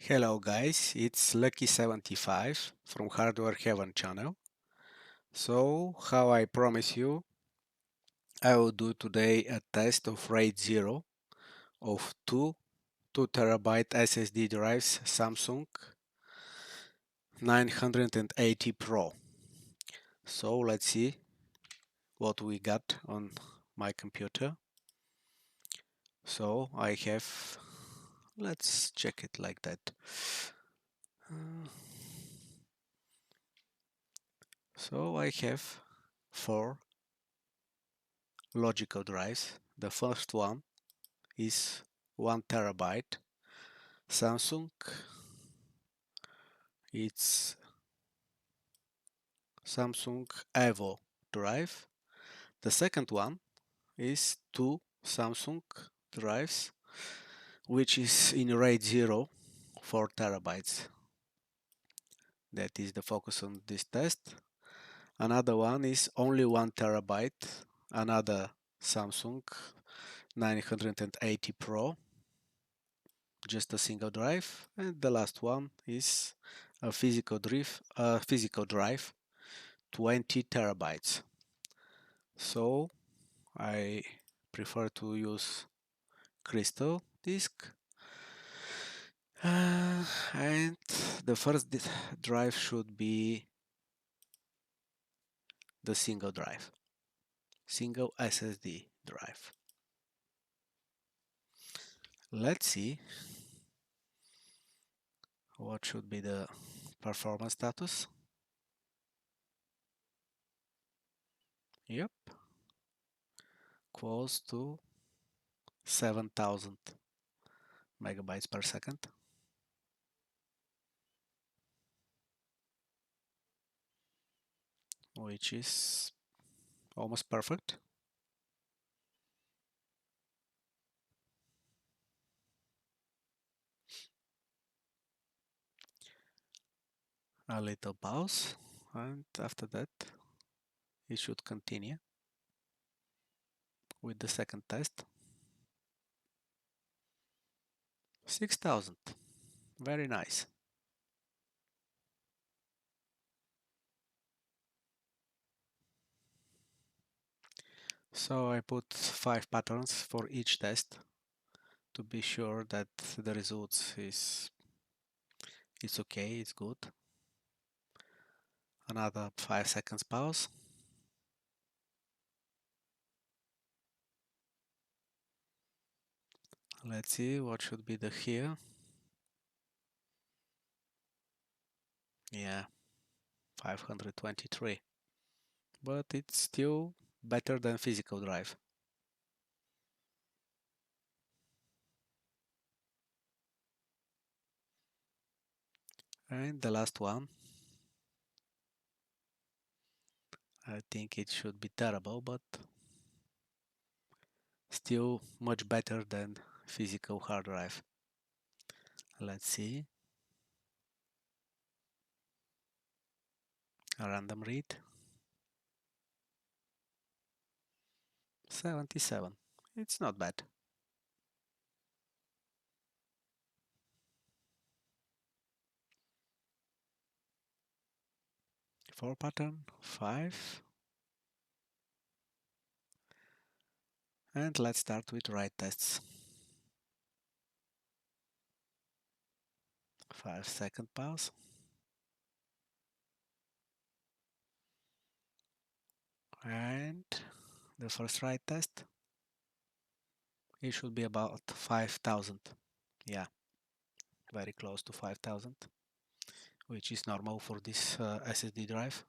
Hello guys, it's Lucky75 from Hardware Heaven channel. So, how I promise you, I will do today a test of RAID 0 of two 2TB SSD drives Samsung 980 Pro. So let's see what we got on my computer. So I have, let's check it like that. So I have 4 logical drives. The first one is 1 terabyte Samsung. It's Samsung Evo drive. The second one is 2 Samsung drives, which is in RAID 0, 4 terabytes. That is the focus on this test. Another one is only 1 terabyte, another Samsung 980 Pro, just a single drive. And the last one is a physical drive 20 terabytes. So I prefer to use Cristal disk. And the first drive should be the single SSD drive. Let's see what should be the performance status. Yep, close to 7,000 megabytes per second. Which is almost perfect. A little pause, and after that it should continue with the second test. 6,000, very nice. So I put 5 patterns for each test to be sure that the results is it's okay, it's good. Another 5 seconds pause. Let's see what should be the here. Yeah, 523. But it's still better than physical drive. And the last one, I think it should be terrible, but still much better than physical hard drive. Let's see. A random read. 77. It's not bad. Four pattern, 5. And let's start with write tests. 5-second pause. And the first write test, it should be about 5,000. Yeah, very close to 5,000, which is normal for this SSD drive.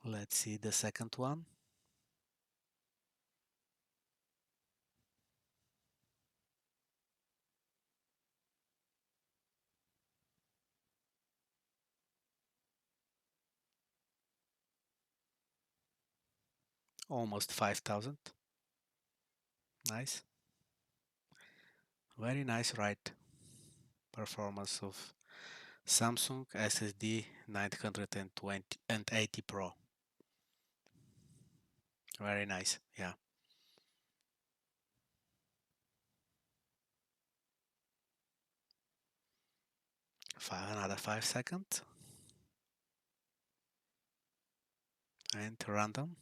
Let's see the second one. Almost 5,000. Nice. Very nice write performance of Samsung SSD 980 Pro. Very nice, yeah. Another 5 seconds. And random.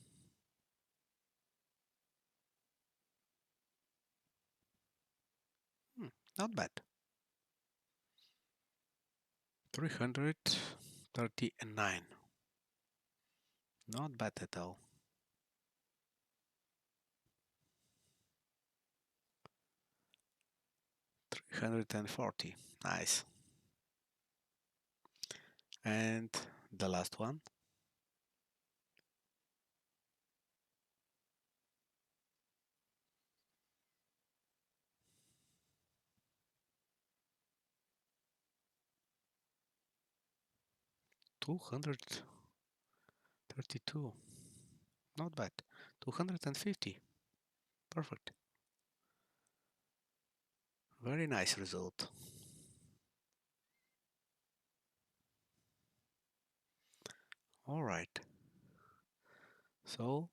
Not bad. 339. Not bad at all. 340. Nice. And the last one. 232. Not bad. 250. Perfect. Very nice result. All right. So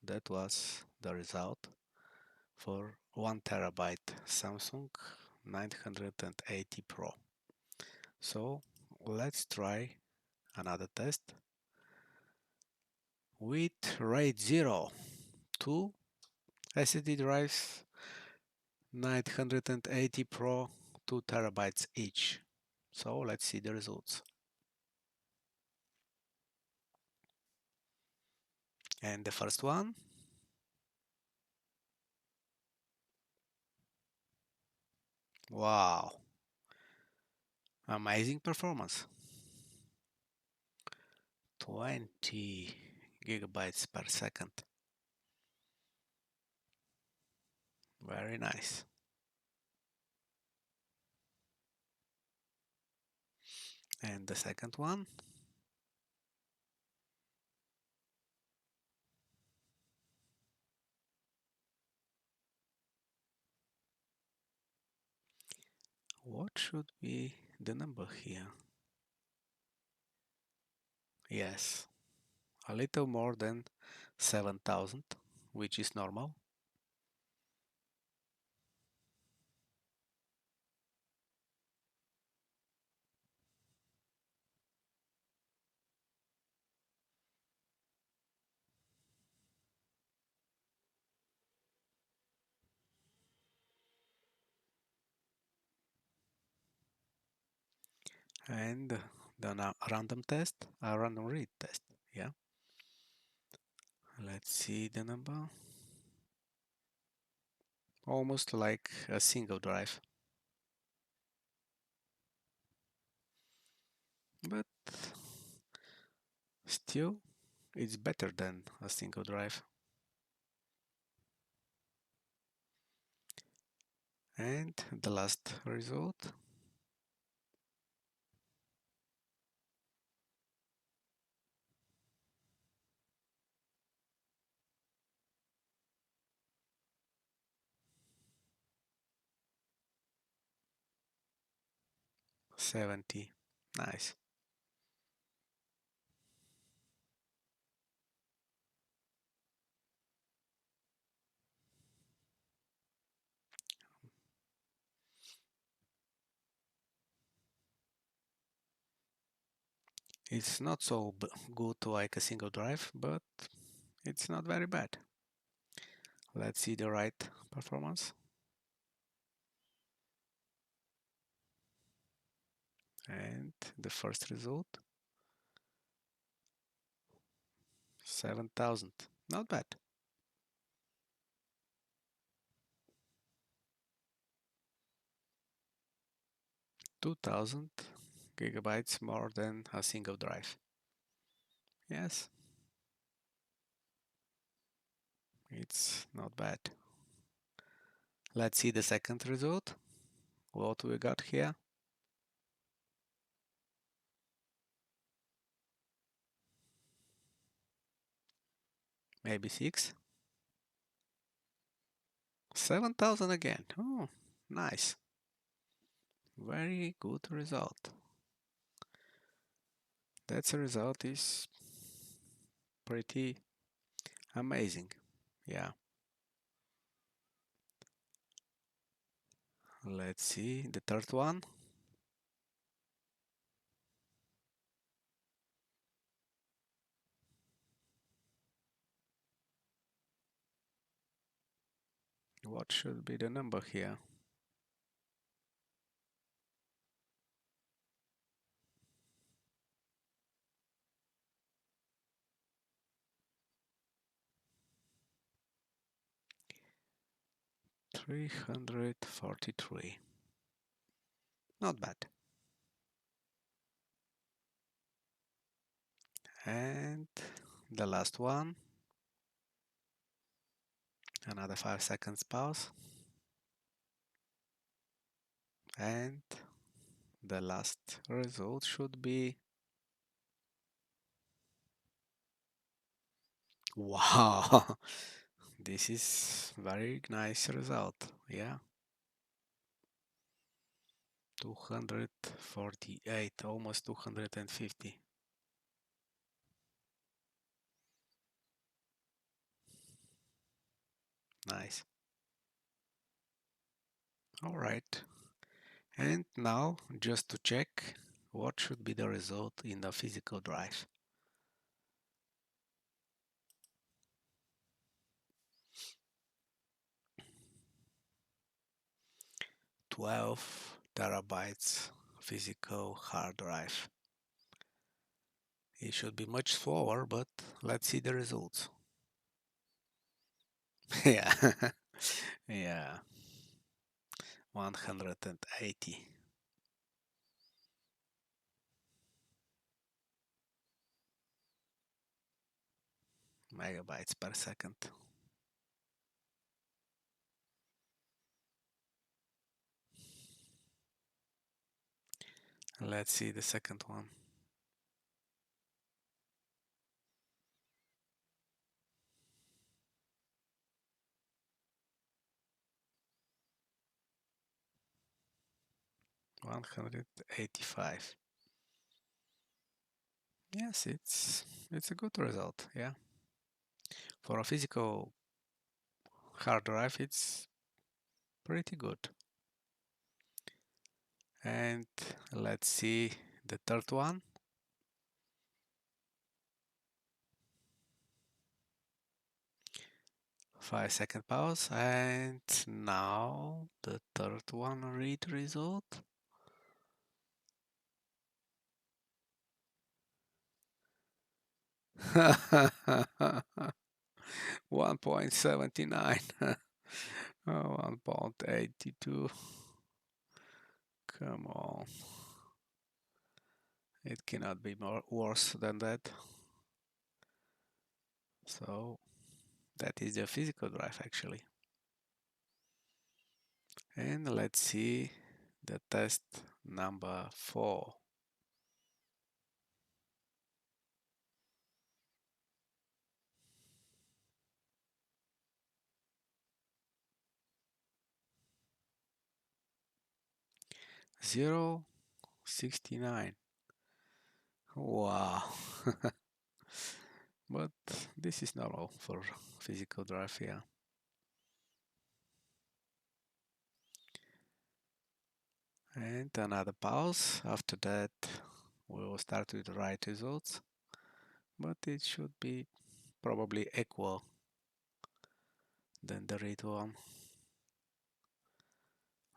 that was the result for 1 terabyte Samsung 980 Pro. So let's try another test with RAID 0, 2 SSD drives 980 Pro, 2 terabytes each. So let's see the results. And the first one, wow, amazing performance. 20 gigabytes per second. Very nice. And the second one, what should be the number here? Yes, a little more than 7,000, which is normal. And the random test, a random read test. Yeah. Let's see the number. Almost like a single drive. But still, it's better than a single drive. And the last result. $70. Nice. It's not so good like a single drive, but it's not very bad. Let's see the right performance. And the first result, 7,000. Not bad. 2,000 gigabytes more than a single drive. Yes, it's not bad. Let's see the second result. What we got here? Maybe 6. 7,000 again. Oh, nice. Very good result. That's a result is pretty amazing. Yeah. Let's see the third one. What should be the number here? $343. Not bad. And the last one. Another 5 seconds pause. And the last result should be, wow, this is very nice result. Yeah, 248, almost 250. Nice. All right. And now, just to check, what should be the result in the physical drive? 12 TB physical hard drive. It should be much slower, but let's see the results. Yeah, yeah, 180 megabytes per second. Let's see the second one. 185. Yes, it's a good result. Yeah, for a physical hard drive, it's pretty good. And let's see the third one. Five-second pause, and now the third one read result. $1.79. 1.82. Come on. It cannot be more worse than that. So that is the physical drive actually. And let's see the test number 4. Zero 69. Wow. But this is normal for physical drive, yeah. And another pause. After that, we will start with the write results, but it should be probably equal than the read one.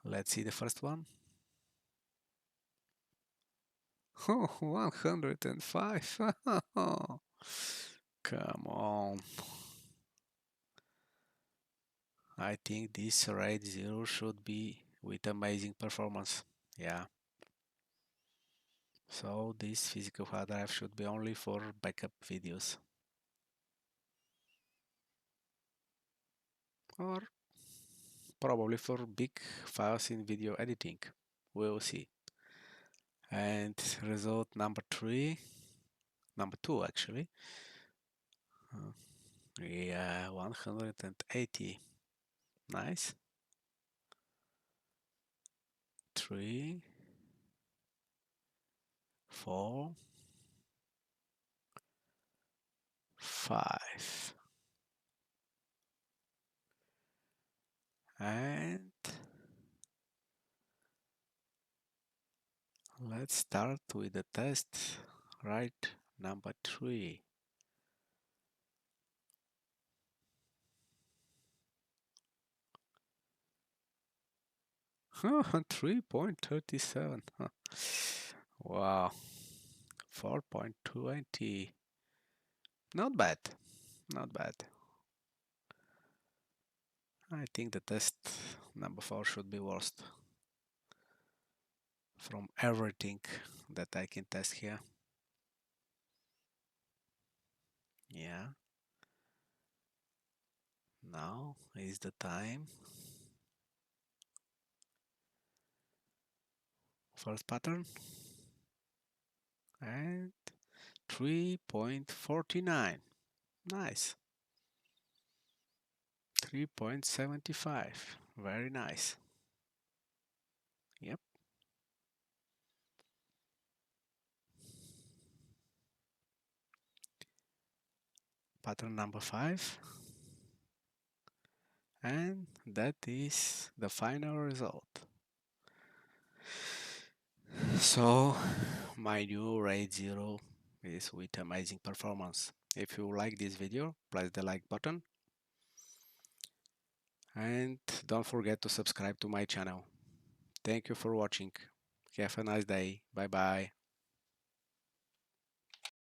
Let's see the first one. Oh, 105. Come on. I think this RAID 0 should be with amazing performance. Yeah. So this physical hard drive should be only for backup videos. Or probably for big files in video editing. We'll see. And result number 2 actually. Yeah, 180. Nice. 3, 4, 5. And let's start with the test, right? Number 3. Huh, 3.37. Huh. Wow. 4.20. Not bad. Not bad. I think the test number 4 should be worst from everything that I can test here. Yeah. Now is the time. First pattern. And 3.49. Nice. 3.75. Very nice. Yep. Pattern number 5. And that is the final result. So my new RAID 0 is with amazing performance. If you like this video, press the like button and don't forget to subscribe to my channel. Thank you for watching. Have a nice day. Bye bye.